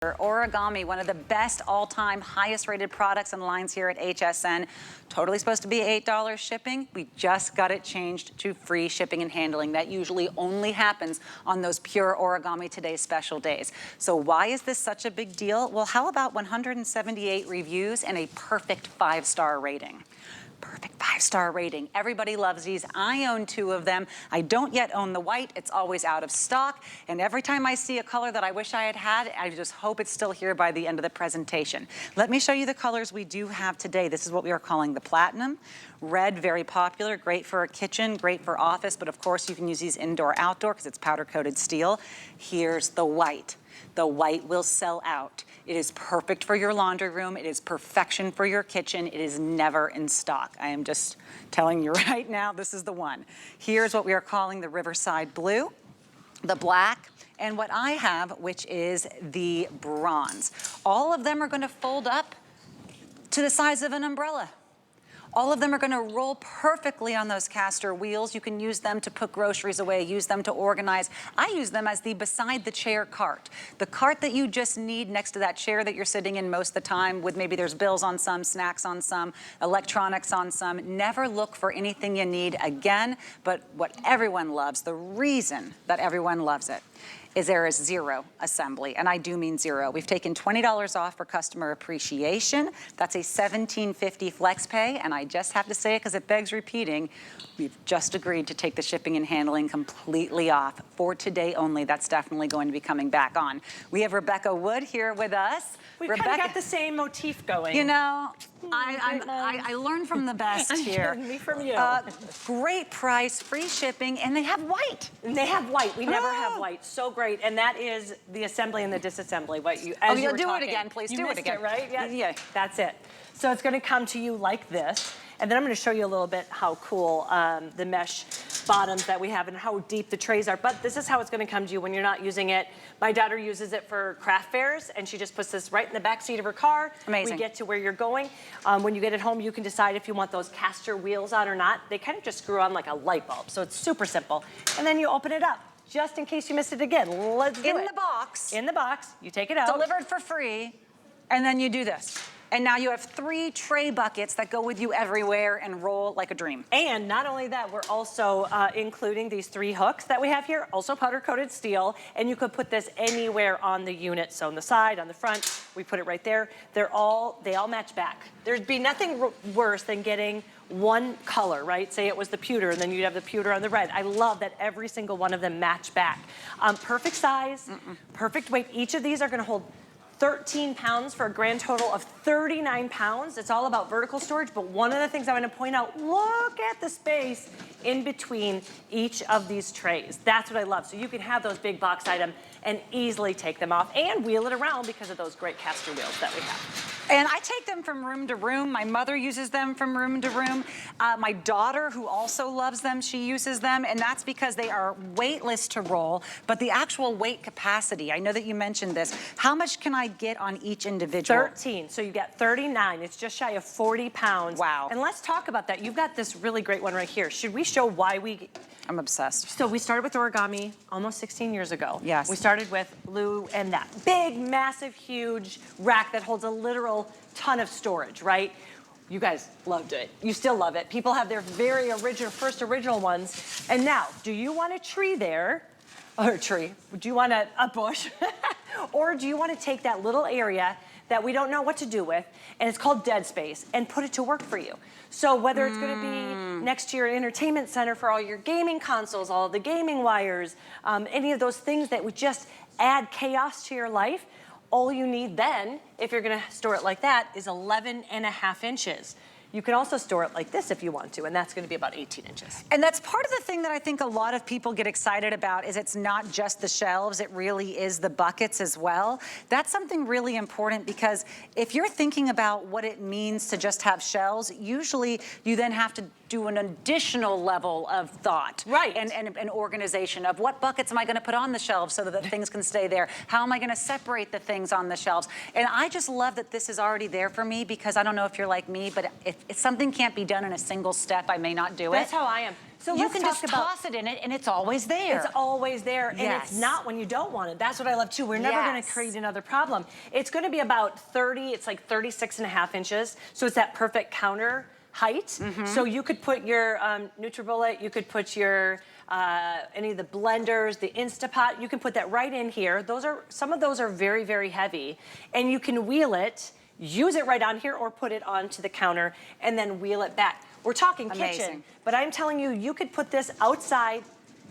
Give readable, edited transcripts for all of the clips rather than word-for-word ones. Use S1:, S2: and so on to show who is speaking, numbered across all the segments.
S1: Origami, one of the best all-time highest rated products and lines here at HSN. Totally supposed to be $8 shipping. We just got it changed to free shipping and handling. That usually only happens on those pure Origami Today special days. So why is this such a big deal? Well, how about 178 reviews and a perfect 5-star rating? Perfect 5-star rating. Everybody loves these. I own 2 of them. I don't yet own the white. It's always out of stock. And every time I see a color that I wish I had, I just hope it's still here by the end of the presentation. Let me show you the colors we do have today. This is what we are calling the platinum. Red, very popular, great for a kitchen, great for office, but of course you can use these indoor, outdoor because it's powder coated steel. Here's the white. The white will sell out. It is perfect for your laundry room. It is perfection for your kitchen. It is never in stock. I am just telling you right now, this is the one. Here's what we are calling the Riverside Blue, the black, and what I have, which is the bronze. All of them are gonna fold up to the size of an umbrella. All of them are gonna roll perfectly on those caster wheels. You can use them to put groceries away, use them to organize. I use them as the beside the chair cart. The cart that you just need next to that chair that you're sitting in most of the time with maybe there's bills on some, snacks on some, electronics on some. Never look for anything you need again, but what everyone loves, the reason that everyone loves it, is there is 0 assembly, and I do mean 0. We've taken $20 off for customer appreciation. That's a $17.50 flex pay, and I just have to say it because it begs repeating. We've just agreed to take the shipping and handling completely off for today only. That's definitely going to be coming back on. We have Rebecca Wood here with us.
S2: We've kind of got the same motif going.
S1: You know, I learn from the best here.
S2: Me from you.
S1: Great price, free shipping, and they have white.
S2: And they have white. We never have white. So great. And that is the assembly and the disassembly. What you, as
S1: you'll
S2: you
S1: do
S2: talking,
S1: it again, please.
S2: You
S1: do it
S2: missed
S1: again.
S2: It, right? Yeah.
S1: Yeah.
S2: That's it. So it's going to come to you like this. And then I'm going to show you a little bit how cool the mesh bottoms that we have and how deep the trays are. But this is how it's going to come to you when you're not using it. My daughter uses it for craft fairs, and she just puts this right in the back seat of her car.
S1: Amazing.
S2: We get to where you're going. When you get it home, you can decide if you want those caster wheels on or not. They kind of just screw on like a light bulb, so it's super simple. And then you open it up, just in case you missed it again. Let's do it.
S1: In the box.
S2: In the box. You take it out.
S1: Delivered for free, and then you do this. And now you have 3 tray buckets that go with you everywhere and roll like a dream.
S2: And not only that, we're also including these 3 hooks that we have here, also powder coated steel, and you could put this anywhere on the unit. So on the side, on the front, we put it right there. They all match back. There'd be nothing worse than getting one color, right? Say it was the pewter, and then you'd have the pewter on the red. I love that every single one of them match back. Perfect size, perfect weight. Each of these are gonna hold 13 pounds for a grand total of 39 pounds. It's all about vertical storage, but one of the things I want to point out, look at the space in between each of these trays. That's what I love. So you can have those big box items and easily take them off and wheel it around because of those great caster wheels that we have.
S1: And I take them from room to room. My mother uses them from room to room. My daughter, who also loves them, she uses them, and that's because they are weightless to roll, but the actual weight capacity, I know that you mentioned this. How much can I get on each individual?
S2: 13, so you get 39. It's just shy of 40 pounds.
S1: Wow.
S2: And let's talk about that. You've got this really great one right here. Should we show why we...
S1: I'm obsessed.
S2: So we started with Origami almost 16 years ago.
S1: Yes.
S2: We started with Lou and that big, massive, huge rack that holds a literal ton of storage, right? You guys loved it. You still love it. People have their very original, first original ones. And now, do you want a tree there? Or a tree? Do you want a bush? Or do you want to take that little area that we don't know what to do with, and it's called dead space, and put it to work for you? So whether it's going to be next to your entertainment center for all your gaming consoles, all the gaming wires, any of those things that would just add chaos to your life, all you need then, if you're going to store it like that, is 11.5 inches. You can also store it like this if you want to, and that's going to be about 18 inches.
S1: And that's part of the thing that I think a lot of people get excited about is it's not just the shelves, it really is the buckets as well. That's something really important because if you're thinking about what it means to just have shelves, usually you then have to do an additional level of thought.
S2: Right.
S1: And organization of what buckets am I gonna put on the shelves so that things can stay there? How am I gonna separate the things on the shelves? And I just love that this is already there for me because I don't know if you're like me, but if something can't be done in a single step, I may not do it.
S2: That's how I am. So
S1: you
S2: let's
S1: can
S2: talk
S1: just
S2: about,
S1: toss it in it and it's always there.
S2: it's always there, and
S1: Yes.
S2: it's not when you don't want it. That's what I love too. We're never gonna
S1: Yes.
S2: create another problem. It's gonna be about 30, it's like 36.5 inches. So it's that perfect counter height. So you could put your NutriBullet, you could put your any of the blenders, the Instapot, you can put that right in here. Some of those are very, very heavy, and you can wheel it, use it right on here, or put it onto the counter and then wheel it back. We're talking kitchen,
S1: Amazing.
S2: but I'm telling you, you could put this outside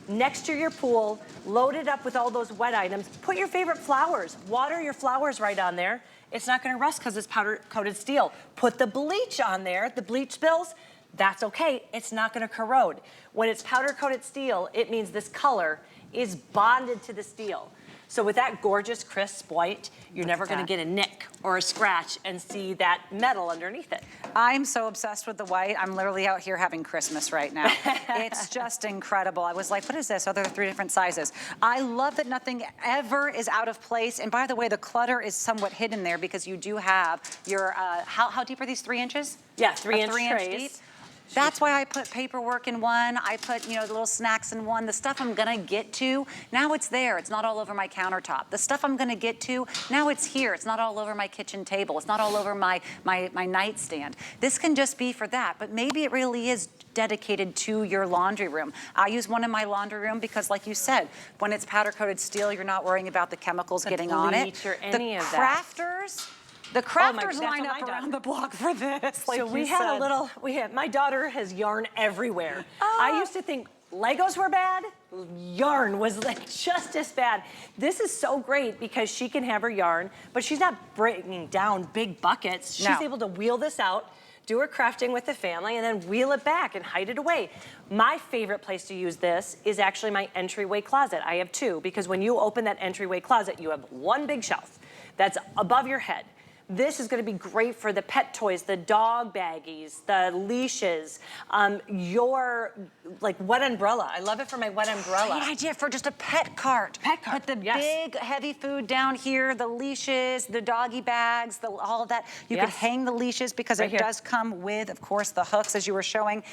S2: next to your pool, load it up with all those wet items, put your favorite flowers, water your flowers right on there. It's not gonna rust because it's powder coated steel. Put the bleach on there, the bleach spills, that's okay, it's not gonna corrode. When it's powder coated steel, it means this color is bonded to the steel. So with that gorgeous crisp white, you're never gonna get a nick or a scratch and see that metal underneath it.
S1: I'm so obsessed with the white. I'm literally out here having Christmas right now. It's just incredible. I was like, what is this? Oh, there are 3 different sizes. I love that nothing ever is out of place. And by the way, the clutter is somewhat hidden there because you do have your, how deep are these, 3 inches?
S2: Yeah, 3-inch
S1: 3-inch
S2: trays.
S1: deep. That's why I put paperwork in one. I put, the little snacks in one. The stuff I'm gonna get to, now it's there. It's not all over my countertop. The stuff I'm gonna get to, now it's here. It's not all over my kitchen table. It's not all over my nightstand. This can just be for that, but maybe it really is dedicated to your laundry room. I use one in my laundry room because, like you said, when it's powder coated steel, you're not worrying about the chemicals getting on it.
S2: Bleach or any of that.
S1: The crafters
S2: that's
S1: line
S2: what
S1: up
S2: I done.
S1: around the block for this. Like
S2: So we
S1: you
S2: had
S1: said.
S2: a little, my daughter has yarn everywhere. I used to think Legos were bad, yarn was like just as bad. This is so great because she can have her yarn, but she's not bringing down big buckets. She's
S1: No.
S2: able to wheel this out, do her crafting with the family, and then wheel it back and hide it away. My favorite place to use this is actually my entryway closet. I have 2, because when you open that entryway closet, you have one big shelf that's above your head. This is gonna be great for the pet toys, the dog baggies, the leashes, your like wet umbrella. I love it for my wet umbrella.
S1: Great idea for just a pet cart.
S2: Pet cart,
S1: Put the
S2: yes.
S1: big heavy food down here, the leashes, the doggy bags, all of that. You could
S2: Yes.
S1: hang the leashes because
S2: Right
S1: it
S2: here.
S1: does come with, of course, the hooks as you were showing.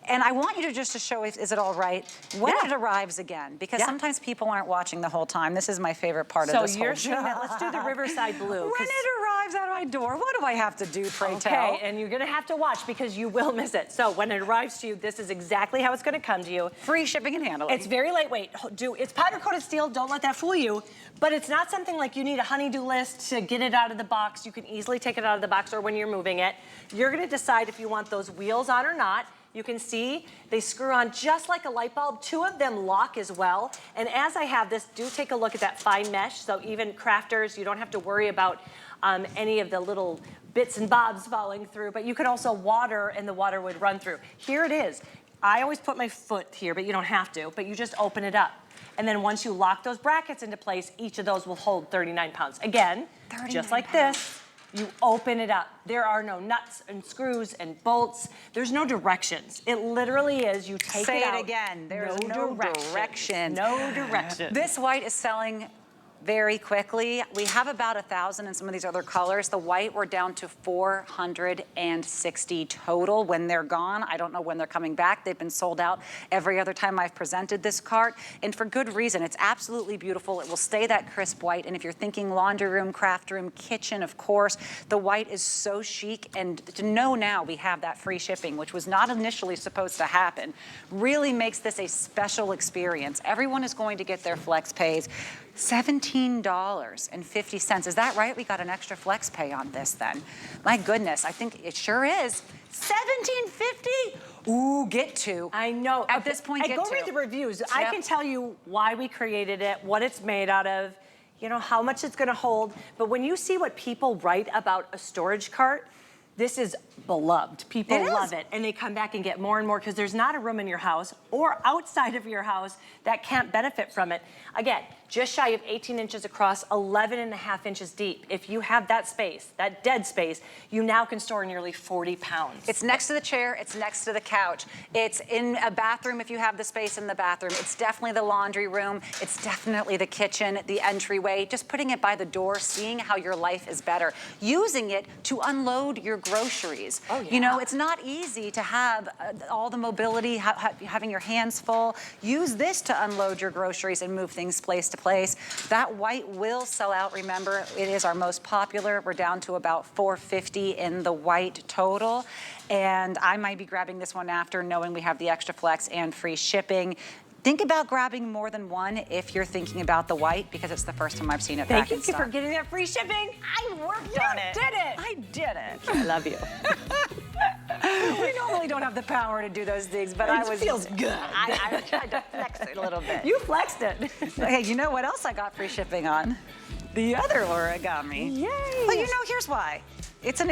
S1: And I want you to just to show, is it all right, when
S2: Yeah.
S1: it arrives again, because
S2: Yeah.
S1: sometimes people aren't watching the whole time. This is my favorite part of
S2: So
S1: this whole
S2: you're seeing that, let's do the Riverside Blue.
S1: When
S2: 'cause-
S1: it arrives at my door, what do I have to do, pray tell?
S2: Okay, and you're gonna have to watch because you will miss it. So when it arrives to you, this is exactly how it's gonna come to you.
S1: Free shipping and handling.
S2: It's very lightweight. It's powder coated steel, don't let that fool you. But it's not something like you need a honey-do list to get it out of the box. You can easily take it out of the box or when you're moving it. You're gonna decide if you want those wheels on or not. You can see they screw on just like a light bulb. 2 of them lock as well. And as I have this, do take a look at that fine mesh. So even crafters, you don't have to worry about any of the little bits and bobs falling through, but you could also water and the water would run through. Here it is. I always put my foot here, but you don't have to, but you just open it up. And then once you lock those brackets into place, each of those will hold 39 pounds. Again,
S1: 39
S2: just like this, you open it up. There are no nuts and screws and bolts. There's no directions. It literally is, you take
S1: Say
S2: it out.
S1: it again. There's no directions.
S2: No directions.
S1: This white is selling very quickly. We have about 1,000 in some of these other colors. The white, we're down to 460 total. When they're gone, I don't know when they're coming back. They've been sold out every other time I've presented this cart, and for good reason. It's absolutely beautiful. It will stay that crisp white, and if you're thinking laundry room, craft room, kitchen, of course, the white is so chic, and to know now we have that free shipping, which was not initially supposed to happen, really makes this a special experience. Everyone is going to get their flex pays. $17.50. Is that right? We got an extra flex pay on this then. My goodness, I think it sure is. $17.50? Ooh, get to.
S2: I know.
S1: At this point,
S2: and
S1: get
S2: go
S1: to.
S2: read the reviews. I
S1: Yep.
S2: can tell you why we created it, what it's made out of, how much it's gonna hold. But when you see what people write about a storage cart, this is beloved. People love it. And they come back and get more and more because there's not a room in your house or outside of your house that can't benefit from it. Again, just shy of 18 inches across, 11.5 inches deep. If you have that space, that dead space, you now can store nearly 40 pounds.
S1: It's next to the chair, it's next to the couch. It's in a bathroom if you have the space in the bathroom. It's definitely the laundry room. It's definitely the kitchen, the entryway. Just putting it by the door, seeing how your life is better. Using it to unload your groceries.
S2: Oh, yeah.
S1: You know, it's not easy to have all the mobility, having your hands full. Use this to unload your groceries and move things place to place. That white will sell out, remember. It is our most popular. We're down to about $4.50 in the white total. And I might be grabbing this one after, knowing we have the extra flex and free shipping. Think about grabbing more than one if you're thinking about the white, because it's the first time I've seen it back in
S2: Thank you
S1: stock.
S2: for getting that free shipping.
S1: I worked on it.
S2: You did it.
S1: I did it.
S2: I love you.
S1: We normally don't have the power to do those things, but
S2: It feels good.
S1: I tried to flex it a little bit.
S2: You flexed it.
S1: Hey, you know what else I got free shipping on? The other origami.
S2: Yay.
S1: Well, you know, here's why. It's an